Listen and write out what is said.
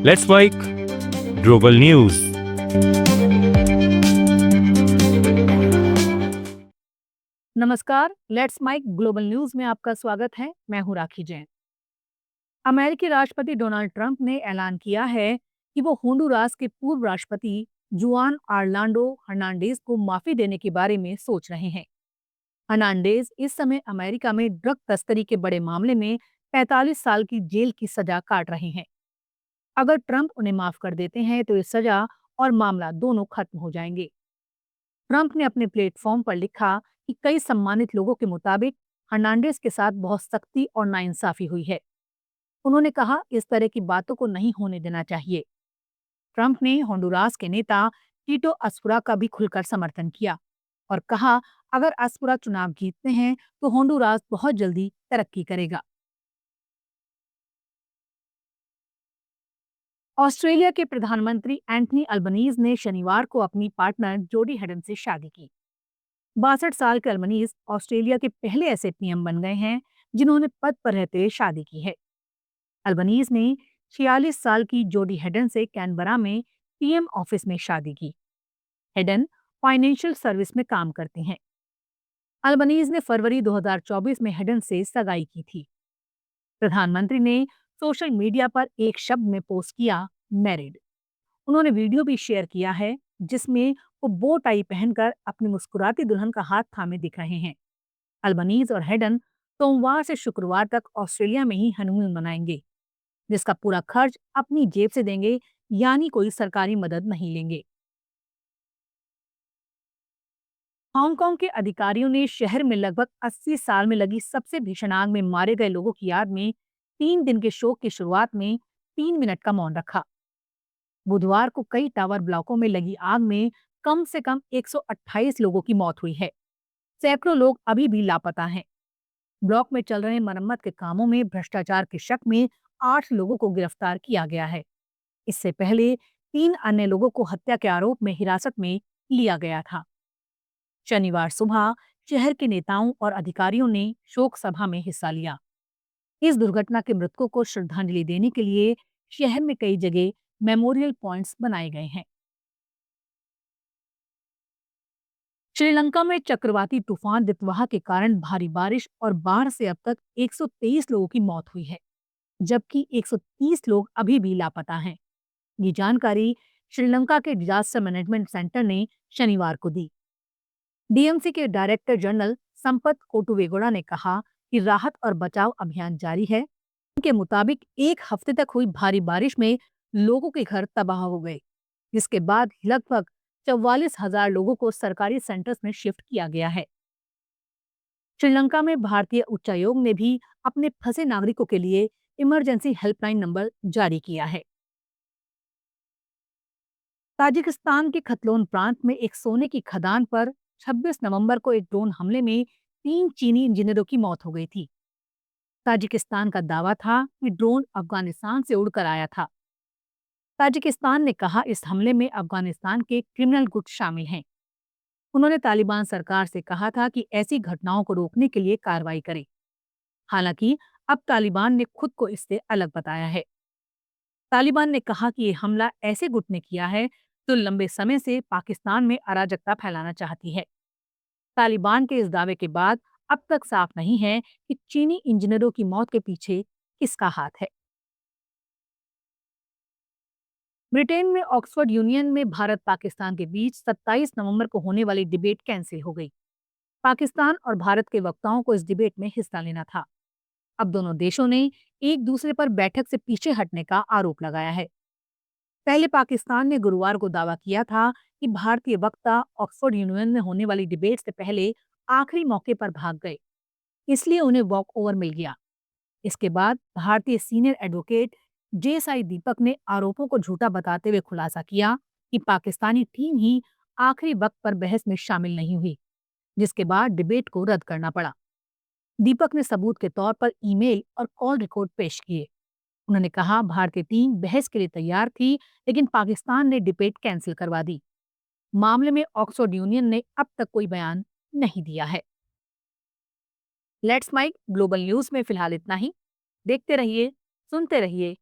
Let's make global news. नमस्कार। Let's mic global news में आपका स्वागत है। मैं हूं राखी जैन। अमेरिकी राष्ट्रपति डोनाल्ड ट्रंप ने ऐलान किया है कि वो होंडुरास के पूर्व राष्ट्रपति जुआन आर्लांडो हर्नांडेज को माफी देने के बारे में सोच रहे हैं। हर्नांडेज इस समय अमेरिका में ड्रग तस्करी के बड़े मामले में 45 साल की जेल की सजा काट रहे हैं। अगर ट्रंप उन्हें माफ कर देते हैं तो ये सजा और मामला दोनों खत्म हो जाएंगे। ट्रंप ने अपने प्लेटफॉर्म पर लिखा कि कई सम्मानित लोगों के मुताबिक हर्नांडेज के साथ बहुत सख्ती और नाइंसाफी हुई है। उन्होंने कहा इस तरह की बातों को नहीं होने देना चाहिए। ट्रंप ने होंडुरास के नेता टीटो अस्पुरा का भी खुलकर समर्थन किया और कहा अगर अस्पुरा चुनाव जीतते हैं तो होंडुरास बहुत जल्दी तरक्की करेगा। ऑस्ट्रेलिया के प्रधानमंत्री एंथनी अल्बनीज ने शनिवार को अपनी पार्टनर जोडी हेडन से शादी की। 62 साल के अल्बनीज ऑस्ट्रेलिया के पहले ऐसे पीएम बन गए हैं जिन्होंने पद पर रहते हुए शादी की है। अल्बनीज ने 46 साल की जोडी हेडन से कैनबरा में पीएम ऑफिस में शादी की। हेडन फाइनेंशियल सर्विस में काम करते हैं। अल्बनीज ने फरवरी 2024 में हेडन से सगाई की थी। प्रधानमंत्री ने सोशल मीडिया पर एक शब्द में पोस्ट किया मैरिड। उन्होंने वीडियो भी शेयर किया है जिसमें वो बो टाई पहनकर अपनी मुस्कुराती दुल्हन का हाथ थामे दिख रहे हैं। अल्बनीज और हेडन सोमवार से शुक्रवार तक ऑस्ट्रेलिया में ही हनीमून मनाएंगे, जिसका पूरा खर्च अपनी जेब से देंगे, यानी कोई सरकारी मदद नहीं लेंगे। हांगकांग के अधिकारियों ने शहर में लगभग 80 साल में लगी सबसे भीषण आग में मारे गए लोगों की याद में 3 दिन के शोक की शुरुआत में 3 मिनट का मौन रखा। बुधवार को कई टावर ब्लॉकों में लगी आग में कम से कम 128 लोगों की मौत हुई है। सैकड़ों लोग अभी भी लापता हैं। ब्लॉक में चल रहे मरम्मत के कामों में भ्रष्टाचार के शक में 8 लोगों को गिरफ्तार किया गया है। इससे पहले 3 अन्य लोगों को हत्या के आरोप में हिरासत में लिया गया था। शनिवार सुबह शहर के नेताओं और अधिकारियों ने शोक सभा में हिस्सा लिया। इस दुर्घटना के मृतकों को श्रद्धांजलि देने के लिए शहर में कई जगह मेमोरियल पॉइंट्स बनाए गए हैं। श्रीलंका में चक्रवाती तूफान दितवाहा के कारण भारी बारिश और बाढ़ से अब तक 123 लोगों की मौत हुई है, जबकि 130 लोग अभी भी लापता हैं। ये जानकारी श्रीलंका के डिजास्टर मैनेजमेंट सेंटर ने शनिवार को दी। डीएमसी के डायरेक्टर जनरल संपत कोटुवेगोड़ा ने कहा कि राहत और बचाव अभियान जारी है। उनके मुताबिक एक हफ्ते तक हुई भारी बारिश में लोगों के घर तबाह हो गए, जिसके बाद लगभग 44,000 लोगों को सरकारी सेंटर्स में शिफ्ट किया गया है। श्रीलंका में भारतीय उच्चायोग ने भी अपने फंसे नागरिकों के लिए इमरजेंसी हेल्पलाइन नंबर जारी किया है। ताजिकिस्तान के खतलोन प्रांत में एक सोने की खदान पर 26 नवंबर को एक ड्रोन हमले में 3 चीनी इंजीनियरों की मौत हो गई थी। ताजिकिस्तान का दावा था कि ड्रोन अफगानिस्तान से उड़कर आया था। ताजिकिस्तान ने कहा इस हमले में अफगानिस्तान के क्रिमिनल गुट शामिल हैं। उन्होंने तालिबान सरकार से कहा था कि ऐसी घटनाओं को रोकने के लिए कार्रवाई करे। हालांकि अब तालिबान ने खुद को इससे अलग बताया है। तालिबान ने कहा कि ये हमला ऐसे गुट ने किया है जो लंबे समय से पाकिस्तान में अराजकता फैलाना चाहती है। तालिबान के इस दावे के बाद अब तक साफ नहीं है कि चीनी इंजीनियरों की मौत के पीछे किसका हाथ है। ब्रिटेन में ऑक्सफोर्ड यूनियन में भारत पाकिस्तान के बीच 27 नवंबर को होने वाली डिबेट कैंसिल हो गई। पाकिस्तान और भारत के वक्ताओं को इस डिबेट में हिस्सा लेना था। अब दोनों देशों ने एक दूसरे पर बैठक से पीछे हटने का आरोप लगाया है। पहले पाकिस्तान ने गुरुवार को दावा किया था कि भारतीय वक्ता ऑक्सफोर्ड यूनियन में होने वाली डिबेट से पहले आखिरी मौके पर भाग गए, इसलिए उन्हें वॉक ओवर मिल गया। इसके बाद भारतीय सीनियर एडवोकेट जेएसआई दीपक ने आरोपों को झूठा बताते हुए खुलासा किया कि पाकिस्तानी टीम ही आखिरी वक्त पर बहस में शामिल नहीं हुई, जिसके बाद डिबेट को रद्द करना पड़ा। दीपक ने सबूत के तौर पर ईमेल और कॉल रिकॉर्ड पेश किए। उन्होंने कहा भारतीय टीम बहस के लिए तैयार थी, लेकिन पाकिस्तान ने डिबेट कैंसिल करवा दी। मामले में ऑक्सफोर्ड यूनियन ने अब तक कोई बयान नहीं दिया है। लेट्स माइक ग्लोबल न्यूज में फिलहाल इतना ही। देखते रहिए, सुनते रहिए,